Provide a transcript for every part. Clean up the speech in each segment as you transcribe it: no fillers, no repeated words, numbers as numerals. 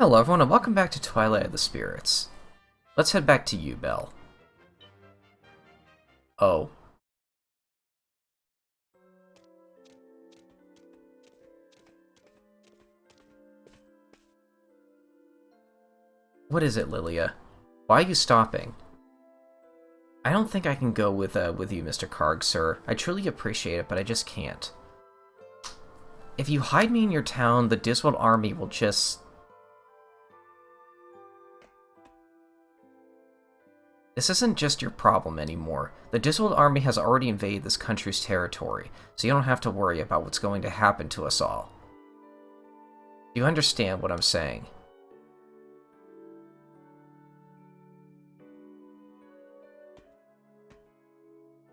Hello everyone and welcome back to Twilight of the Spirits. Let's head back to you, Belle. Oh. What is it, Lilia? Why are you stopping? I don't think I can go with you, Mr. Karg, sir. I truly appreciate it, but I just can't. If you hide me in your town, the Diswald army will just... This isn't just your problem anymore. The Diswald army has already invaded this country's territory, so you don't have to worry about what's going to happen to us all. Do you understand what I'm saying?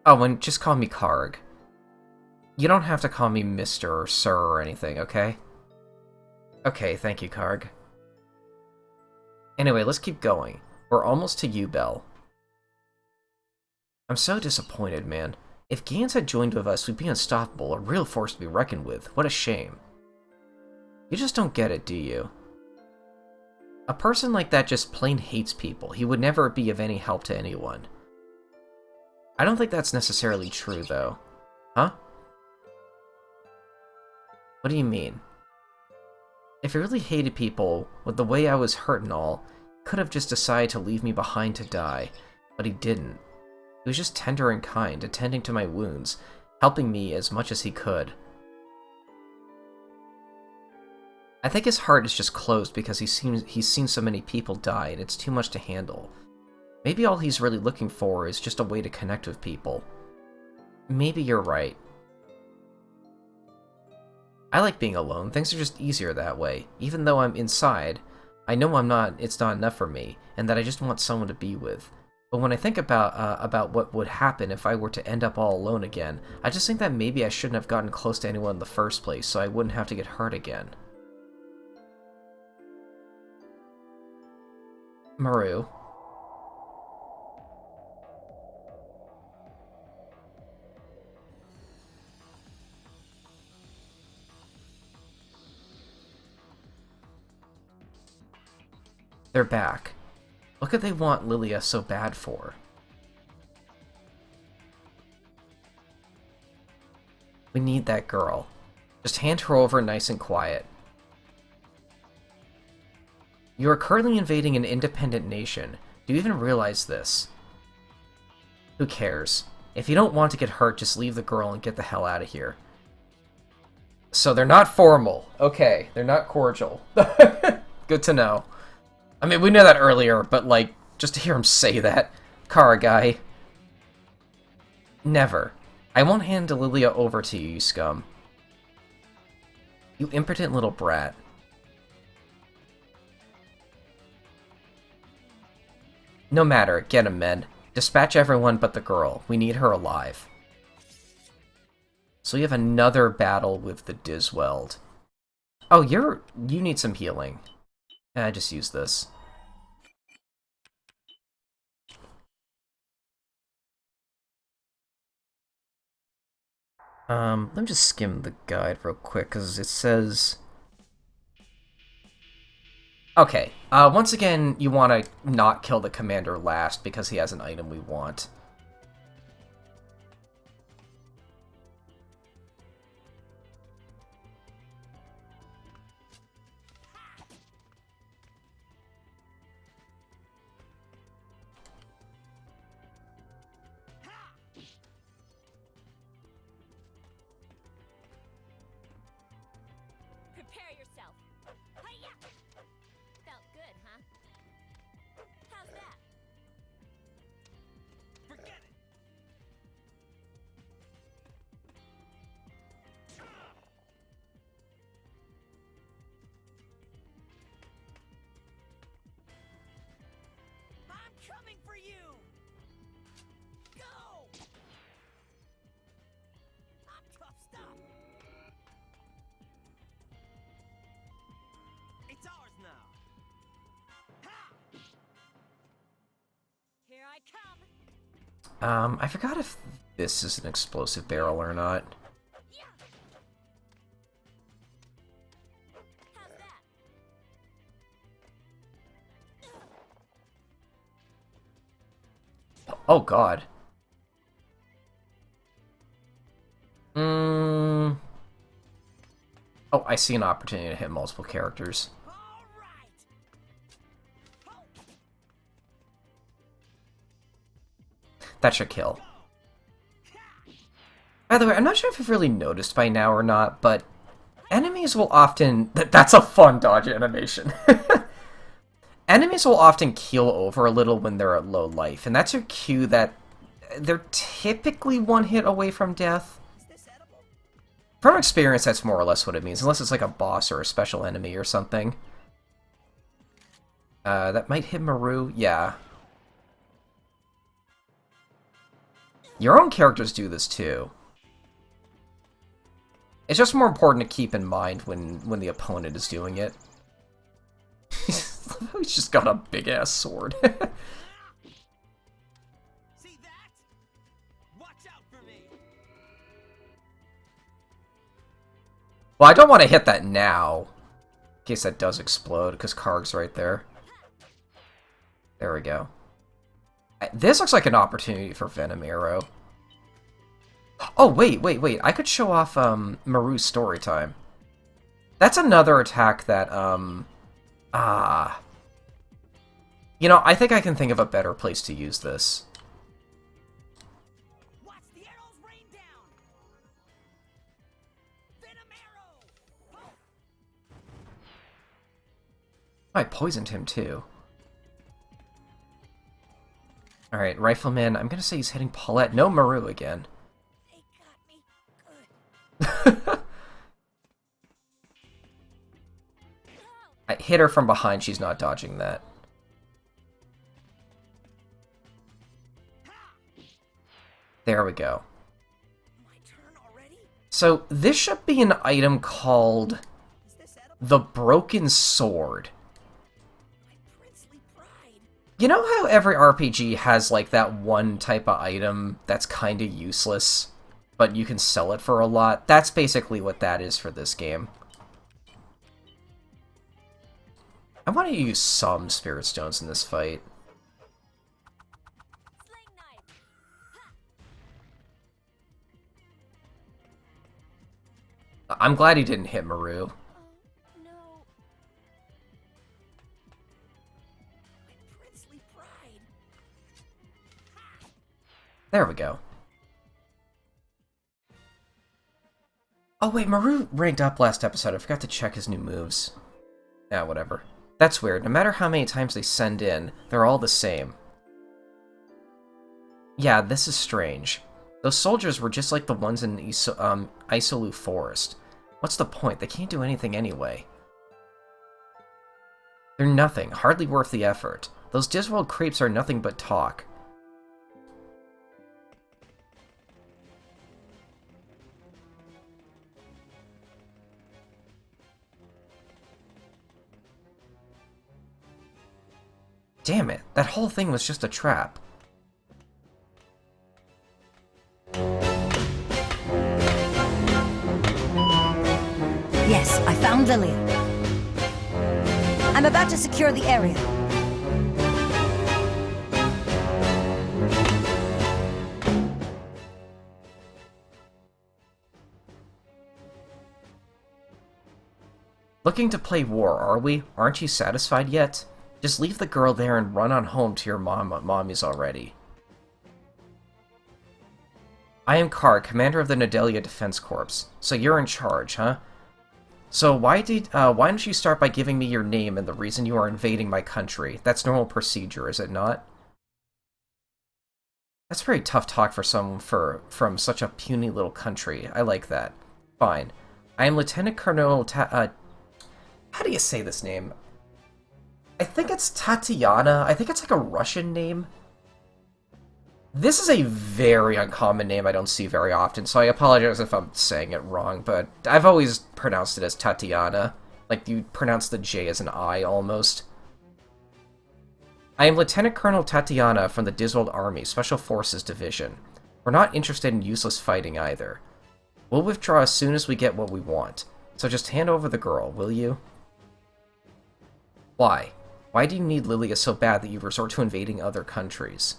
Oh, and just call me Karg. You don't have to call me Mr. or Sir or anything, okay? Okay, thank you, Karg. Anyway, let's keep going. We're almost to you, Belle. I'm so disappointed, man. If Gans had joined with us, we'd be unstoppable, a real force to be reckoned with. What a shame. You just don't get it, do you? A person like that just plain hates people. He would never be of any help to anyone. I don't think that's necessarily true, though. Huh? What do you mean? If he really hated people, with the way I was hurt and all, he could have just decided to leave me behind to die, but he didn't. He was just tender and kind, attending to my wounds, helping me as much as he could. I think his heart is just closed because he's seen so many people die and it's too much to handle. Maybe all he's really looking for is just a way to connect with people. Maybe you're right. I like being alone. Things are just easier that way. Even though I'm inside, I know it's not enough for me, and that I just want someone to be with. But when I think about what would happen if I were to end up all alone again, I just think that maybe I shouldn't have gotten close to anyone in the first place, so I wouldn't have to get hurt again. Maru. They're back. What could they want Lilia so bad for? We need that girl. Just hand her over nice and quiet. You are currently invading an independent nation. Do you even realize this? Who cares? If you don't want to get hurt, just leave the girl and get the hell out of here. So they're not formal. Okay, they're not cordial. Good to know. I mean, we knew that earlier, but, like, just to hear him say that. Kara guy. Never. I won't hand Lilia over to you, you scum. You impotent little brat. No matter, get him, men. Dispatch everyone but the girl. We need her alive. So you have another battle with the Disweld. Oh, you need some healing. I just use this. Let me just skim the guide real quick, because it says... Okay, once again, you want to not kill the commander last, because he has an item we want. Prepare yourself. Hi-ya! Felt good, huh? How's that? Forget it. I'm coming for you. Go. I'm tough stuff. It's ours now. Ha! Here I come. I forgot if this is an explosive barrel or not. Yeah. How's that? Oh, God. Mm. Oh, I see an opportunity to hit multiple characters. All right. That should kill. By the way, I'm not sure if you've really noticed by now or not, but enemies will often... That's a fun dodge animation. Enemies will often keel over a little when they're at low life, and that's your cue that they're typically one hit away from death. Is this edible? From experience, that's more or less what it means, unless it's like a boss or a special enemy or something. That might hit Maru, yeah. Your own characters do this too. It's just more important to keep in mind when the opponent is doing it. He's just got a big-ass sword. See that? Watch out for me. Well, I don't want to hit that now, in case that does explode, because Karg's right there. There we go. This looks like an opportunity for Venom Arrow. Oh, wait. I could show off, Maru's story time. That's another attack that, You know, I think I can think of a better place to use this. Watch the arrows rain down. Venom arrow. I poisoned him, too. Alright, Rifleman, I'm gonna say he's hitting Paulette. No Maru again. They got me good. I hit her from behind, she's not dodging that. There we go. My turn already? So, this should be an item called Is this edible? the Broken Sword. My princely pride. You know how every RPG has, like, that one type of item that's kinda useless, but you can sell it for a lot? That's basically what that is for this game. I want to use some Spirit Stones in this fight. Sling knife. I'm glad he didn't hit Maru. Oh, no. My princely pride. There we go. Oh wait, Maru ranked up last episode. I forgot to check his new moves. Yeah, whatever. That's weird. No matter how many times they send in, they're all the same. Yeah, this is strange. Those soldiers were just like the ones in Isolu Forest. What's the point? They can't do anything anyway. They're nothing, hardly worth the effort. Those Disworld creeps are nothing but talk. Damn it, that whole thing was just a trap. Yes, I found Lilia. I'm about to secure the area. Looking to play war, are we? Aren't you satisfied yet? Just leave the girl there and run on home to your mommies already. I am Karg, commander of the Nadelia Defense Corps. So you're in charge, huh? So why don't you start by giving me your name and the reason you are invading my country? That's normal procedure, is it not? That's very tough talk for someone from such a puny little country. I like that. Fine. I am Lieutenant Colonel how do you say this name? I think it's Tatiana. I think it's like a Russian name. This is a very uncommon name I don't see very often, so I apologize if I'm saying it wrong, but I've always pronounced it as Tatiana. Like, you pronounce the J as an I, almost. I am Lieutenant Colonel Tatiana from the Disworld Army, Special Forces Division. We're not interested in useless fighting either. We'll withdraw as soon as we get what we want, so just hand over the girl, will you? Why? Why do you need Lilia so bad that you resort to invading other countries?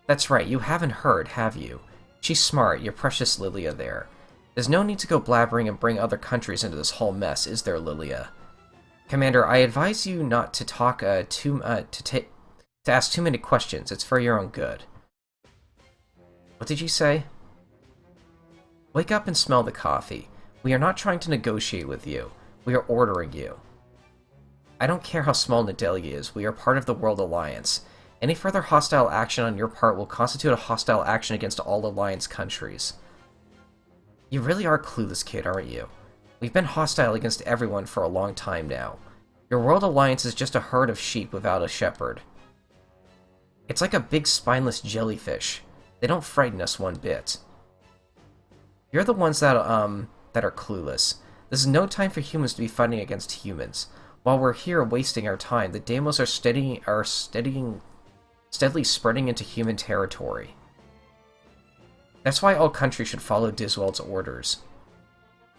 That's right, you haven't heard, have you? She's smart, your precious Lilia there. There's no need to go blabbering and bring other countries into this whole mess, is there, Lilia? Commander, I advise you not to talk to ask too many questions. It's for your own good. What did you say? Wake up and smell the coffee. We are not trying to negotiate with you. We are ordering you. I don't care how small Nidalee is. We are part of the World Alliance. Any further hostile action on your part will constitute a hostile action against all Alliance countries. You really are clueless, kid, aren't you? We've been hostile against everyone for a long time now. Your World Alliance is just a herd of sheep without a shepherd. It's like a big spineless jellyfish. They don't frighten us one bit. You're the ones that are clueless. This is no time for humans to be fighting against humans. While we're here wasting our time, the Deimos are steadily spreading into human territory. That's why all countries should follow Diswald's orders.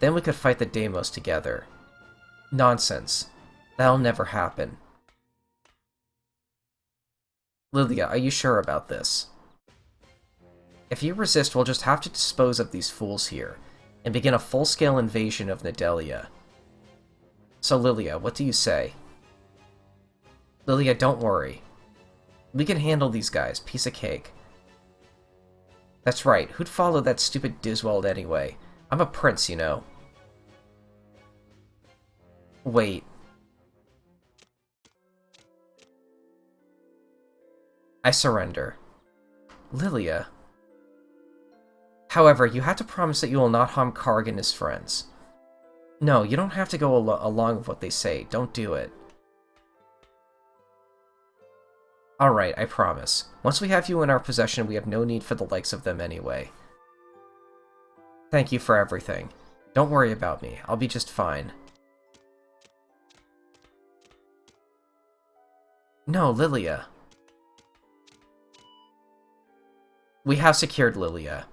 Then we could fight the Deimos together. Nonsense. That'll never happen. Lilia, are you sure about this? If you resist, we'll just have to dispose of these fools here, and begin a full-scale invasion of Nidalee. So Lilia, what do you say? Lilia, don't worry. We can handle these guys, piece of cake. That's right, who'd follow that stupid Diswald anyway? I'm a prince, you know. Wait. I surrender. Lilia. However, you have to promise that you will not harm Karg and his friends. No, you don't have to go along with what they say. Don't do it. Alright, I promise. Once we have you in our possession, we have no need for the likes of them anyway. Thank you for everything. Don't worry about me. I'll be just fine. No, Lilia. We have secured Lilia.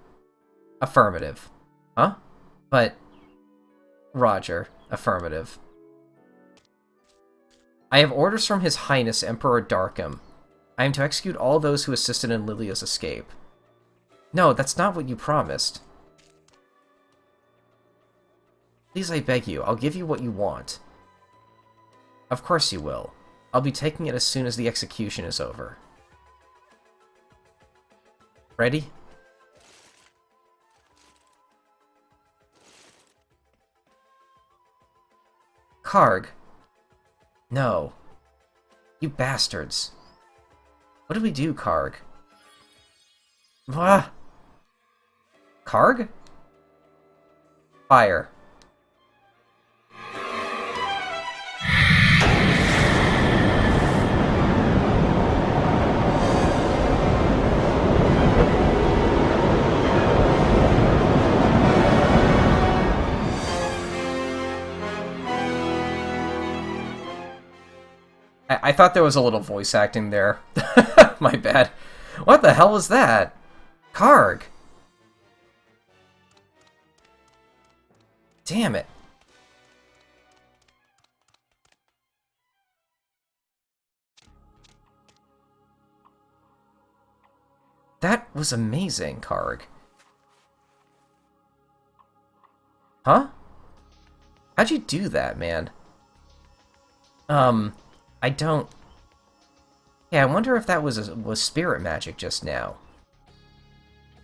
Affirmative. Huh? But... Roger. Affirmative. I have orders from His Highness Emperor Darkham. I am to execute all those who assisted in Lilia's escape. No, that's not what you promised. Please, I beg you, I'll give you what you want. Of course you will. I'll be taking it as soon as the execution is over. Ready? Karg. No. You bastards. What do we do, Karg? Ah! Karg? Fire. I thought there was a little voice acting there. My bad. What the hell was that? Karg! Damn it. That was amazing, Karg. Huh? How'd you do that, man? I don't... Yeah, I wonder if that was spirit magic just now.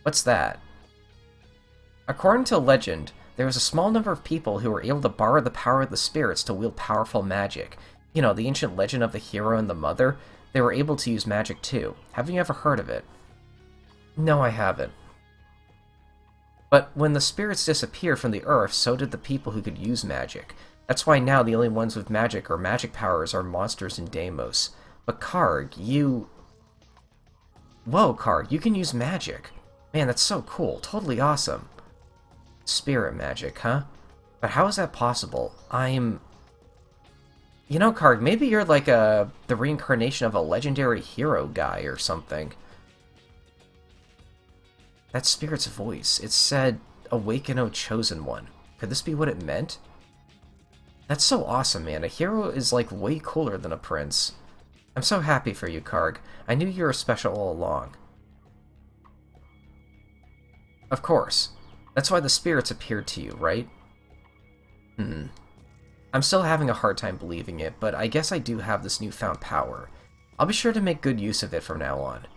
What's that? According to legend, there was a small number of people who were able to borrow the power of the spirits to wield powerful magic. You know, the ancient legend of the hero and the mother, they were able to use magic too. Haven't you ever heard of it? No, I haven't. But when the spirits disappeared from the earth, so did the people who could use magic. That's why now the only ones with magic or magic powers are monsters and Deimos. But Karg, you... Whoa, Karg, you can use magic. Man, that's so cool. Totally awesome. Spirit magic, huh? But how is that possible? You know, Karg, maybe you're like the reincarnation of a legendary hero guy or something. That spirit's voice, it said, "Awaken, O Chosen One." Could this be what it meant? That's so awesome, man. A hero is, like, way cooler than a prince. I'm so happy for you, Karg. I knew you were special all along. Of course. That's why the spirits appeared to you, right? I'm still having a hard time believing it, but I guess I do have this newfound power. I'll be sure to make good use of it from now on.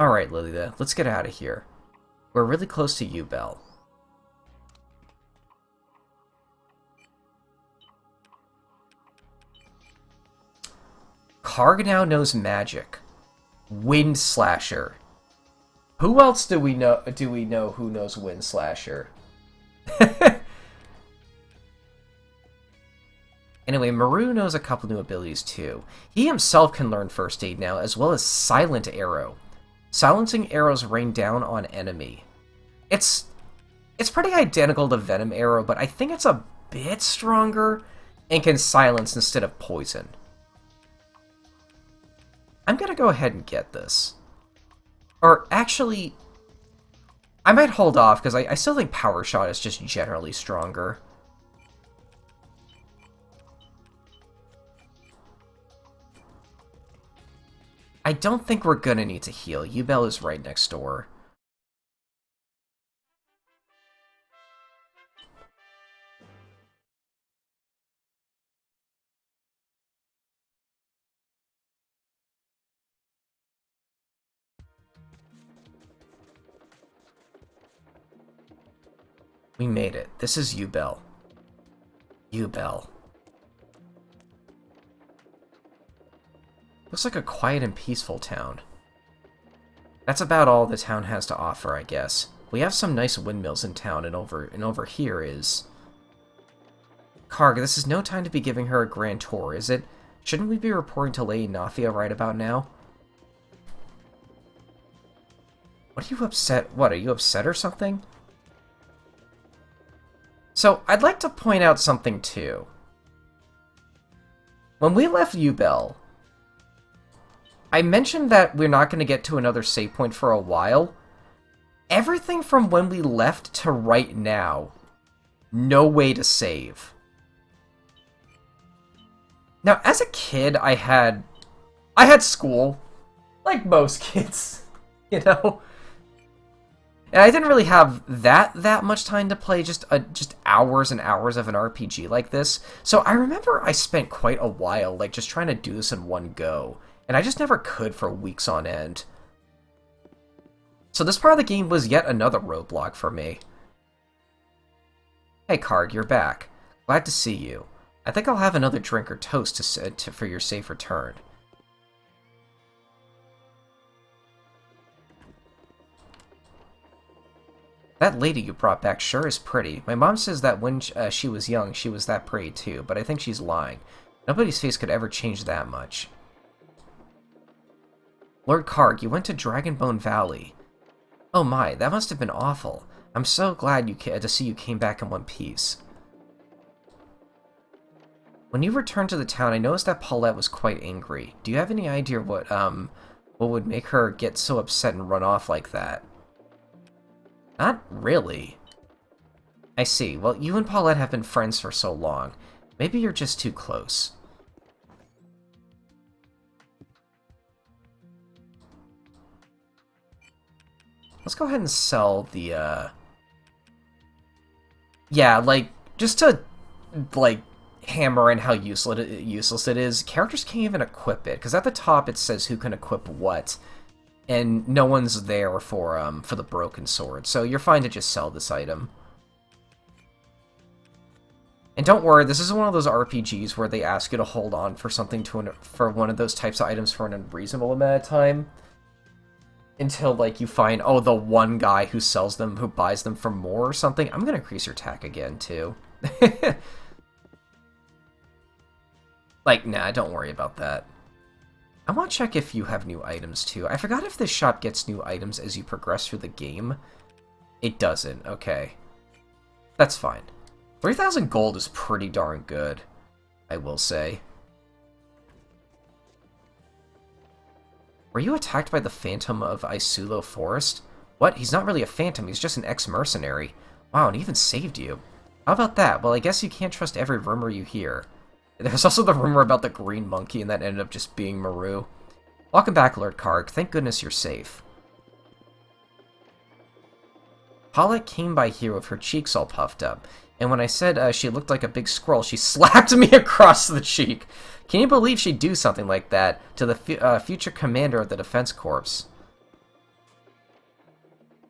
Alright, Lilita, let's get out of here. We're really close to you, Belle. Karg now knows magic. Wind Slasher. Who else do we know who knows Wind Slasher? Anyway, Maru knows a couple new abilities too. He himself can learn First Aid now, as well as Silent Arrow. Silencing arrows rain down on enemy. It's pretty identical to Venom Arrow, but I think it's a bit stronger and can silence instead of poison. I'm gonna go ahead and get this. Or actually, I might hold off because I still think Power Shot is just generally stronger. I don't think we're gonna need to heal. Yubel is right next door. We made it. This is Yubel. Yubel. Looks like a quiet and peaceful town. That's about all the town has to offer, I guess. We have some nice windmills in town, and over here is... Karg, this is no time to be giving her a grand tour, is it? Shouldn't we be reporting to Lady Nafia right about now? What are you upset? What, are you upset or something? So, I'd like to point out something too. When we left Yubel, I mentioned that we're not going to get to another save point for a while. Everything from when we left to right now, no way to save. Now, as a kid, I had school, like most kids, you know? And I didn't really have that much time to play just hours and hours of an RPG like this. So I remember I spent quite a while like just trying to do this in one go. And I just never could for weeks on end. So this part of the game was yet another roadblock for me. Hey Karg, you're back. Glad to see you. I think I'll have another drink or toast for your safe return. That lady you brought back sure is pretty. My mom says that when she was young, she was that pretty too, but I think she's lying. Nobody's face could ever change that much. Lord Karg, you went to Dragonbone Valley. Oh my, that must have been awful. I'm so glad to see you came back in one piece. When you returned to the town, I noticed that Paulette was quite angry. Do you have any idea what would make her get so upset and run off like that? Not really. I see. Well, you and Paulette have been friends for so long. Maybe you're just too close. Let's go ahead and sell the, yeah, like, just to, like, hammer in how useless it is, characters can't even equip it, because at the top it says who can equip what, and no one's there for the broken sword, so you're fine to just sell this item. And don't worry, this isn't one of those RPGs where they ask you to hold on for something for one of those types of items for an unreasonable amount of time. Until, like, you find, oh, the one guy who sells them, who buys them for more or something. I'm gonna increase your attack again, too. Like, nah, don't worry about that. I want to check if you have new items, too. I forgot if this shop gets new items as you progress through the game. It doesn't, okay. That's fine. 3,000 gold is pretty darn good, I will say. Were you attacked by the Phantom of Isulo Forest? What? He's not really a phantom, he's just an ex-mercenary. Wow, and he even saved you. How about that? Well, I guess you can't trust every rumor you hear. There's also the rumor about the green monkey, and that ended up just being Maru. Welcome back, Lord Karg. Thank goodness you're safe. Paulette came by here with her cheeks all puffed up, and when I said she looked like a big squirrel, she slapped me across the cheek. Can you believe she'd do something like that to the future commander of the Defense Corps?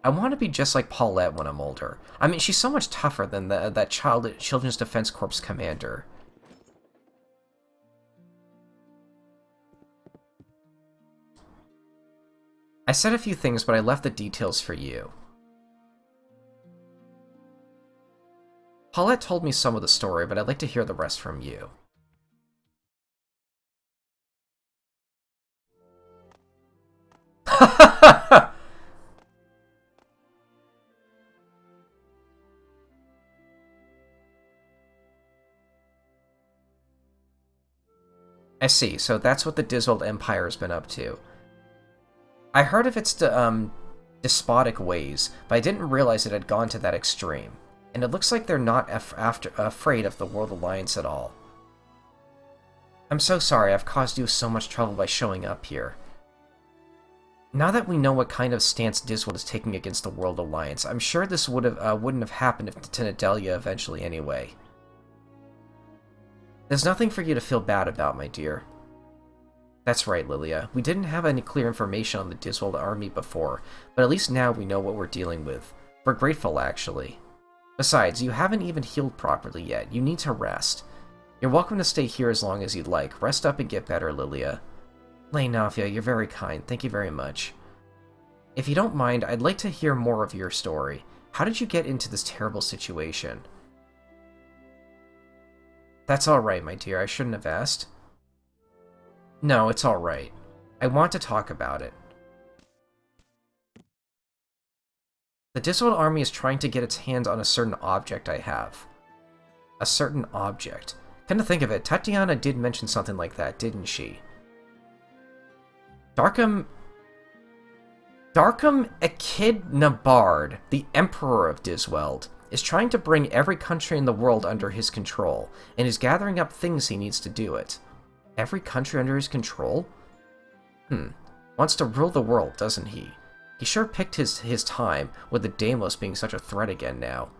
I want to be just like Paulette when I'm older. I mean, she's so much tougher than that Children's Defense Corps commander. I said a few things, but I left the details for you. Paulette told me some of the story, but I'd like to hear the rest from you. I see, so that's what the Diswald Empire has been up to. I heard of its despotic ways, but I didn't realize it had gone to that extreme. And it looks like they're not afraid of the World Alliance at all. I'm so sorry I've caused you so much trouble by showing up here. Now that we know what kind of stance Diswald is taking against the World Alliance, I'm sure this wouldn't have happened to Nadelia eventually anyway. There's nothing for you to feel bad about, my dear. That's right, Lilia. We didn't have any clear information on the Diswald army before, but at least now we know what we're dealing with. We're grateful, actually. Besides, you haven't even healed properly yet. You need to rest. You're welcome to stay here as long as you'd like. Rest up and get better, Lilia. Lainafia, you're very kind. Thank you very much. If you don't mind, I'd like to hear more of your story. How did you get into this terrible situation? That's alright, my dear. I shouldn't have asked. No, it's alright. I want to talk about it. The Diswald army is trying to get its hands on a certain object I have. A certain object. Come to think of it, Tatiana did mention something like that, didn't she? Darkham Echidnabard, the Emperor of Diswald, is trying to bring every country in the world under his control, and is gathering up things he needs to do it. Every country under his control? Wants to rule the world, doesn't he? He sure picked his time, with the Deimos being such a threat again now.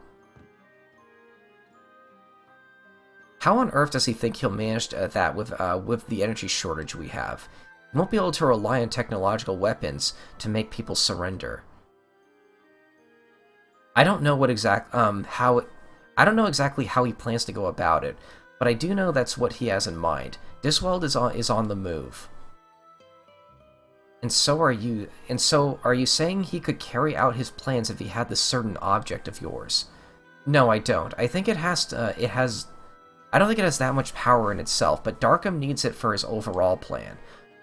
How on earth does he think he'll manage that with the energy shortage we have? He won't be able to rely on technological weapons to make people surrender. I don't know I don't know exactly how he plans to go about it, but I do know that's what he has in mind. Diswald is on the move. And so are you saying he could carry out his plans if he had this certain object of yours? No, I don't. I think I don't think it has that much power in itself, but Darkham needs it for his overall plan.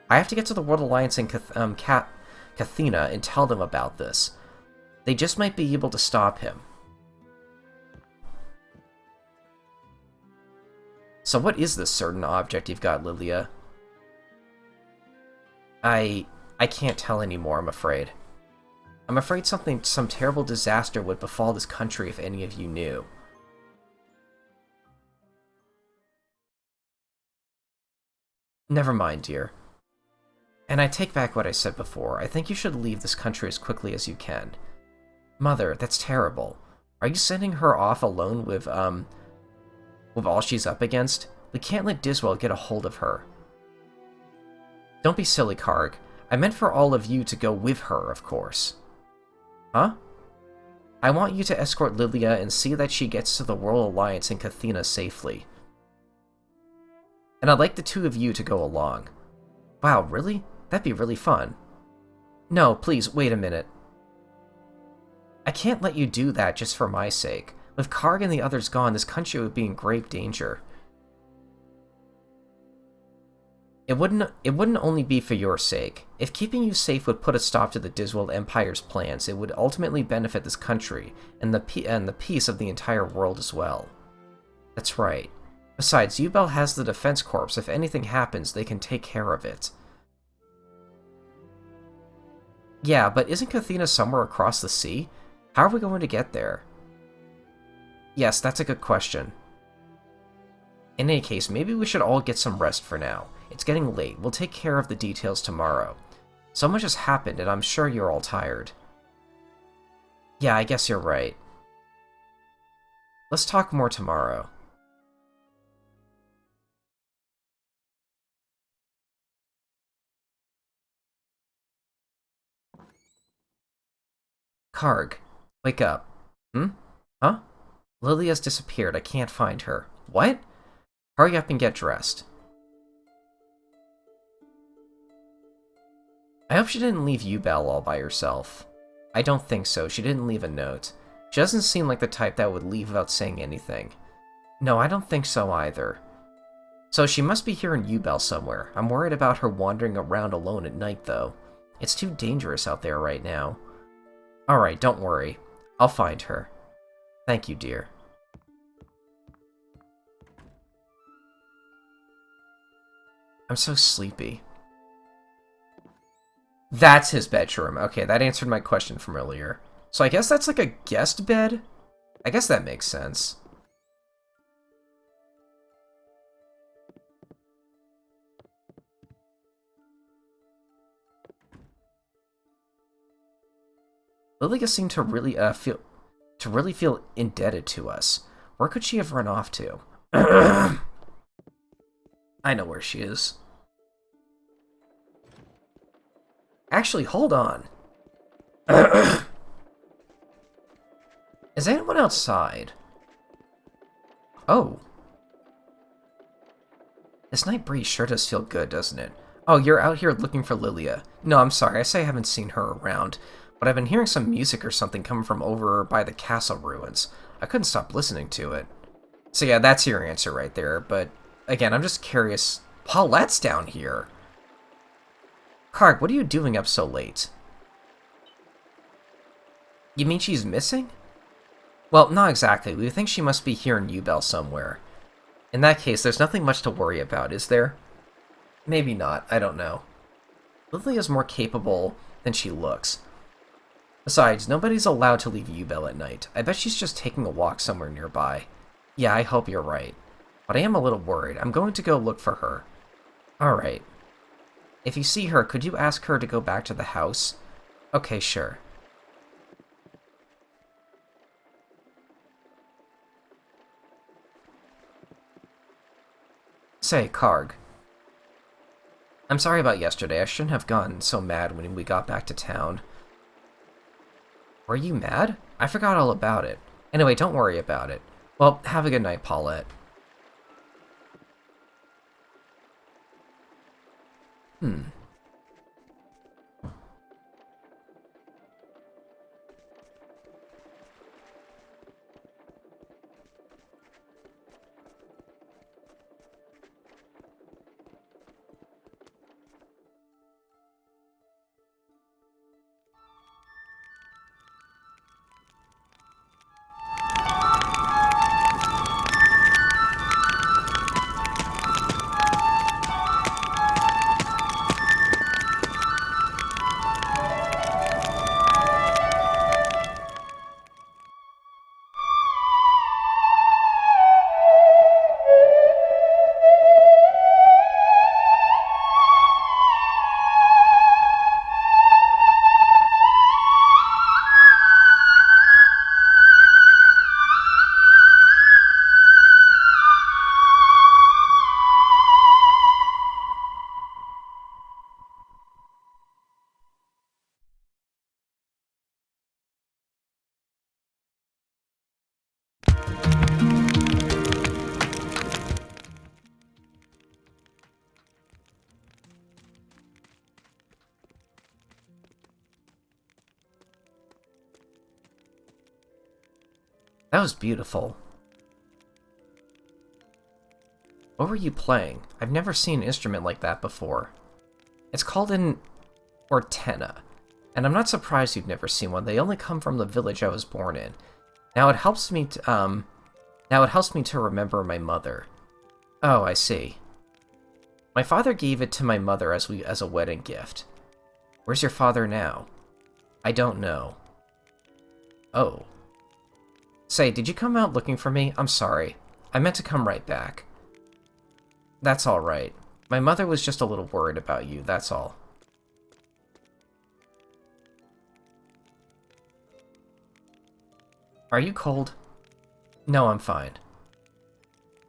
I have to get to the World Alliance in Cathena and tell them about this. They just might be able to stop him. So what is this certain object you've got, Lilia? I can't tell anymore, I'm afraid. I'm afraid some terrible disaster would befall this country if any of you knew. Never mind, dear. And I take back what I said before. I think you should leave this country as quickly as you can. Mother, that's terrible. Are you sending her off alone with all she's up against? We can't let Diswald get a hold of her. Don't be silly, Karg. I meant for all of you to go with her, of course. Huh? I want you to escort Lilia and see that she gets to the World Alliance in Cathena safely. And I'd like the two of you to go along. Wow, really? That'd be really fun. No, please, wait a minute. I can't let you do that just for my sake. With Karg and the others gone, this country would be in grave danger. It wouldn't only be for your sake. If keeping you safe would put a stop to the Diswald Empire's plans, it would ultimately benefit this country, and the peace of the entire world as well. That's right. Besides, Yubel has the Defense Corps. If anything happens, they can take care of it. Yeah, but isn't Cathena somewhere across the sea? How are we going to get there? Yes, that's a good question. In any case, maybe we should all get some rest for now. It's getting late. We'll take care of the details tomorrow. So much has happened, and I'm sure you're all tired. Yeah, I guess you're right. Let's talk more tomorrow. Karg, wake up. Hmm? Huh? Lily has disappeared. I can't find her. What? Hurry up and get dressed. I hope she didn't leave Yubel all by herself. I don't think so. She didn't leave a note. She doesn't seem like the type that would leave without saying anything. No, I don't think so either. So she must be here in Yubel somewhere. I'm worried about her wandering around alone at night, though. It's too dangerous out there right now. Alright, don't worry. I'll find her. Thank you, dear. I'm so sleepy. That's his bedroom. Okay, that answered my question from earlier. So I guess that's like a guest bed? I guess that makes sense. Lilia seemed to really feel indebted to us. Where could she have run off to? I know where she is. Actually, hold on. Is anyone outside? Oh. This night breeze sure does feel good, doesn't it? Oh, you're out here looking for Lilia. No, I'm sorry, I say I haven't seen her around. But I've been hearing some music or something coming from over by the castle ruins. I couldn't stop listening to it. So yeah, that's your answer right there, but again, I'm just curious. Paulette's down here. Karg, what are you doing up so late? You mean she's missing? Well, not exactly. We think she must be here in Yubel somewhere. In that case, there's nothing much to worry about, is there? Maybe not, I don't know. Lily is more capable than she looks. Besides, nobody's allowed to leave Yubel at night. I bet she's just taking a walk somewhere nearby. Yeah, I hope you're right. But I am a little worried. I'm going to go look for her. Alright. If you see her, could you ask her to go back to the house? Okay, sure. Say, Karg. I'm sorry about yesterday. I shouldn't have gotten so mad when we got back to town. Were you mad? I forgot all about it. Anyway, don't worry about it. Well, have a good night, Paulette. That was beautiful. What were you playing? I've never seen an instrument like that before. It's called an ortena, and I'm not surprised you've never seen one. They only come from the village I was born in. Now it helps me to remember my mother. Oh, I see. My father gave it to my mother as a wedding gift. Where's your father now? I don't know. Oh. Say, did you come out looking for me? I'm sorry. I meant to come right back. That's all right. My mother was just a little worried about you, that's all. Are you cold? No, I'm fine.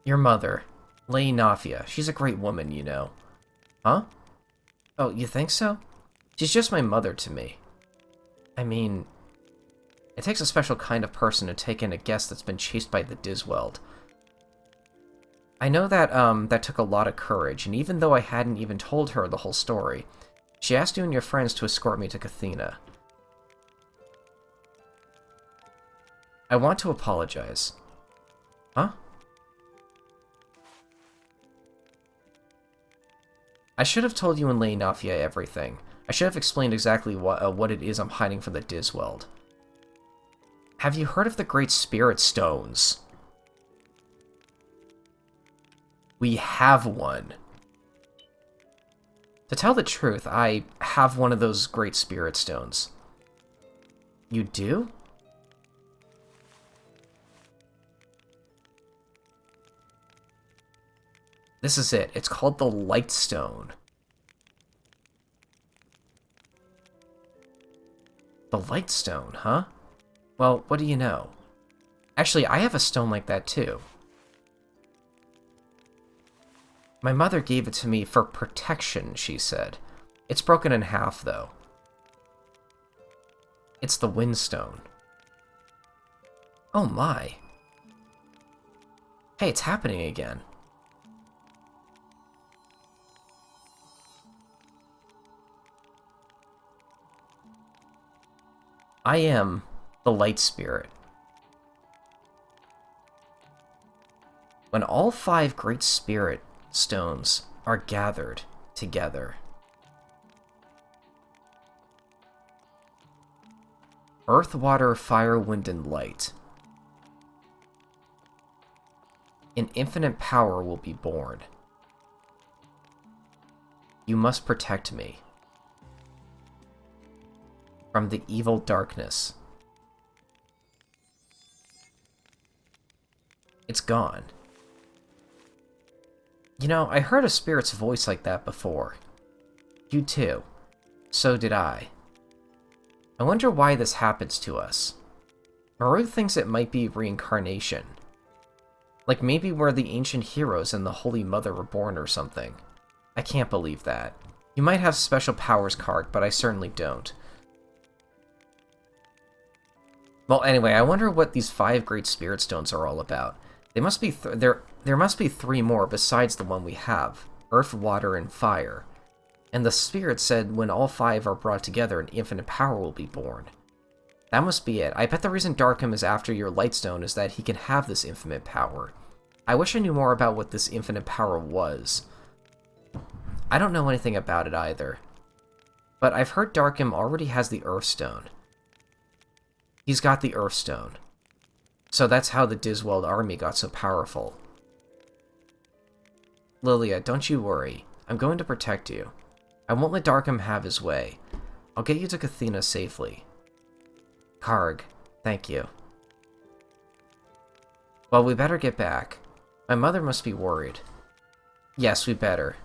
Your mother, Lady Nafia, she's a great woman, you know. Huh? Oh, you think so? She's just my mother to me. I mean, it takes a special kind of person to take in a guest that's been chased by the Disweld. I know that, that took a lot of courage, and even though I hadn't even told her the whole story, she asked you and your friends to escort me to Cathena. I want to apologize. Huh? I should have told you and Lady Nafia everything. I should have explained exactly what it is I'm hiding from the Disweld. Have you heard of the Great Spirit Stones? We have one. To tell the truth, I have one of those Great Spirit Stones. You do? This is it. It's called the Light Stone. The Light Stone, huh? Well, what do you know? Actually, I have a stone like that too. My mother gave it to me for protection, she said. It's broken in half, though. It's the Windstone. Oh my. Hey, it's happening again. I am the Light Spirit. When all 5 Great Spirit Stones are gathered together, Earth, Water, Fire, Wind, and Light, an infinite power will be born. You must protect me from the evil darkness. It's gone. You know, I heard a spirit's voice like that before. You too. So did I. I wonder why this happens to us. Maru thinks it might be reincarnation. Like maybe where the ancient heroes and the Holy Mother were born or something. I can't believe that. You might have special powers, Kark, but I certainly don't. Well, anyway, I wonder what these 5 Great Spirit Stones are all about. They must be there must be 3 more besides the one we have. Earth, Water, and Fire. And the Spirit said when all 5 are brought together, an infinite power will be born. That must be it. I bet the reason Darkham is after your Lightstone is that he can have this infinite power. I wish I knew more about what this infinite power was. I don't know anything about it either. But I've heard Darkham already has the Earthstone. He's got the Earthstone. So that's how the Disweld army got so powerful. Lilia, don't you worry. I'm going to protect you. I won't let Darkham have his way. I'll get you to Cathena safely. Karg, thank you. Well, we better get back. My mother must be worried. Yes, we better.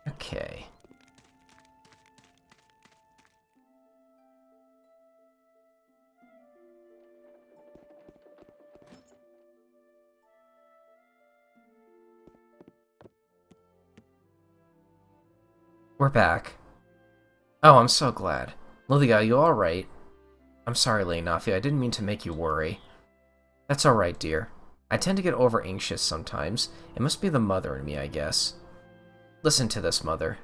Okay. We're back. Oh, I'm so glad. Lilia, are you alright? I'm sorry, Lady Nafia, I didn't mean to make you worry. That's alright, dear. I tend to get over anxious sometimes. It must be the mother in me, I guess. Listen to this, Mother.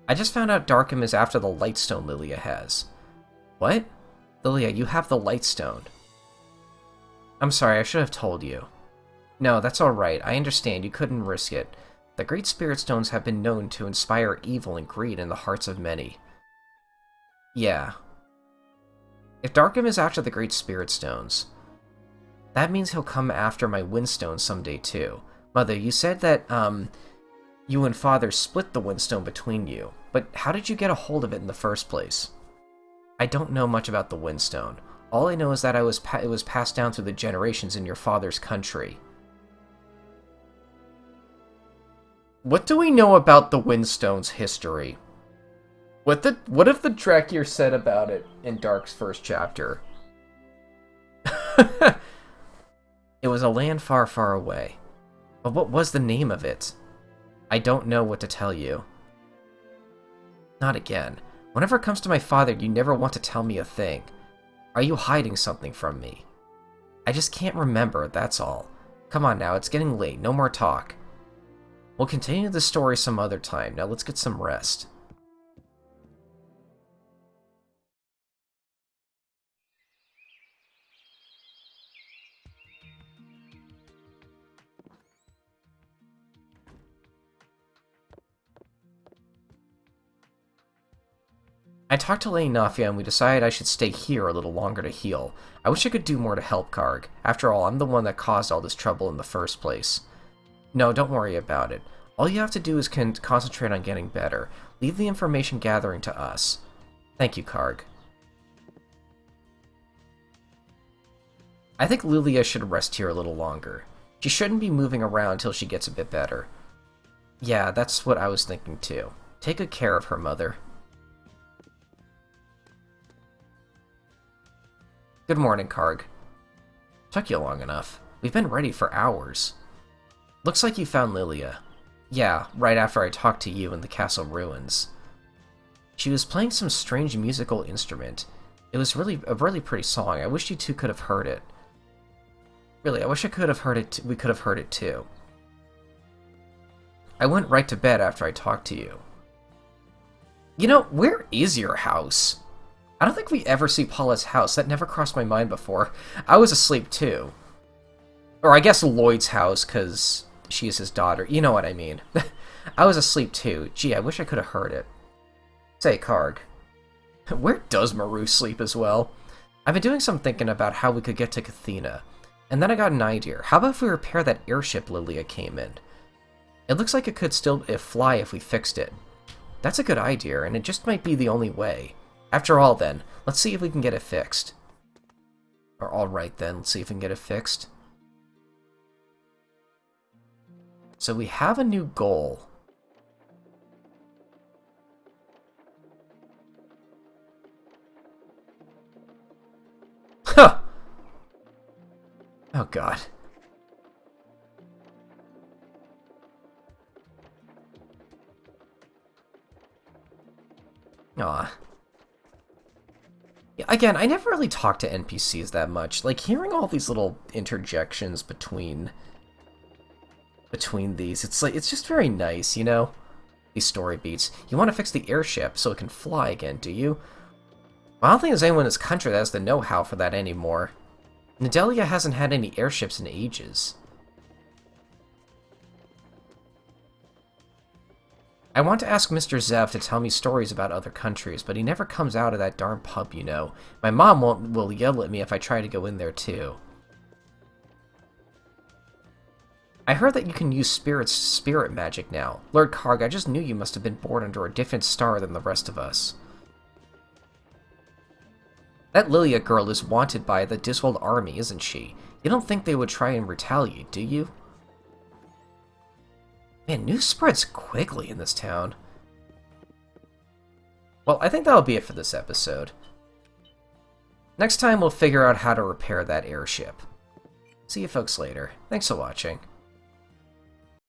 I just found out Darkham is after the Lightstone Lilia has. What? Lilia, you have the Lightstone. I'm sorry, I should have told you. No, that's alright. I understand. You couldn't risk it. The Great Spirit Stones have been known to inspire evil and greed in the hearts of many. Yeah. If Darkham is after the Great Spirit Stones, that means he'll come after my Windstone someday too. Mother, you said that, you and Father split the Windstone between you, but how did you get a hold of it in the first place? I don't know much about the Windstone. All I know is that it was passed down through the generations in your father's country. What do we know about the Windstone's history? What if the Drakir said about it in Dark's first chapter? It was a land far, far away. But what was the name of it? I don't know what to tell you. Not again. Whenever it comes to my father, you never want to tell me a thing. Are you hiding something from me? I just can't remember, that's all. Come on now, it's getting late, no more talk. We'll continue the story some other time. Now let's get some rest. I talked to Lady Nafia and we decided I should stay here a little longer to heal. I wish I could do more to help Karg. After all, I'm the one that caused all this trouble in the first place. No, don't worry about it. All you have to do is concentrate on getting better. Leave the information gathering to us. Thank you, Karg. I think Lilia should rest here a little longer. She shouldn't be moving around until she gets a bit better. Yeah, that's what I was thinking too. Take good care of her, Mother. Good morning, Karg. Took you long enough. We've been ready for hours. Looks like you found Lilia. Yeah, right after I talked to you in the castle ruins. She was playing some strange musical instrument. It was a really pretty song. I wish you two could have heard it. Really, I wish I could have heard it. We could have heard it too. I went right to bed after I talked to you. You know, where is your house? I don't think we ever see Paula's house. That never crossed my mind before. I was asleep too. Or I guess Lloyd's house, because she is his daughter. You know what I mean. I was asleep too. Gee, I wish I could have heard it. Say, Karg. Where does Maru sleep as well? I've been doing some thinking about how we could get to Cathena. And then I got an idea. How about if we repair that airship Lilia came in? It looks like it could still fly if we fixed it. That's a good idea, and it just might be the only way. After all, then, let's see if we can get it fixed. Or alright then, let's see if we can get it fixed. So we have a new goal. Huh! Oh god. Aw. Yeah, again, I never really talk to NPCs that much. Like, hearing all these little interjections between these, it's just very nice, you know? These story beats. You want to fix the airship so it can fly again, do you? Well, I don't think there's anyone in this country that has the know-how for that anymore. Nadelia hasn't had any airships in ages. I want to ask Mr. Zev to tell me stories about other countries, but he never comes out of that darn pub, you know. My mom will yell at me if I try to go in there, too. I heard that you can use spirit magic now. Lord Karg, I just knew you must have been born under a different star than the rest of us. That Lilia girl is wanted by the Disworld army, isn't she? You don't think they would try and retaliate, do you? Man, news spreads quickly in this town. Well, I think that'll be it for this episode. Next time we'll figure out how to repair that airship. See you folks later. Thanks for watching.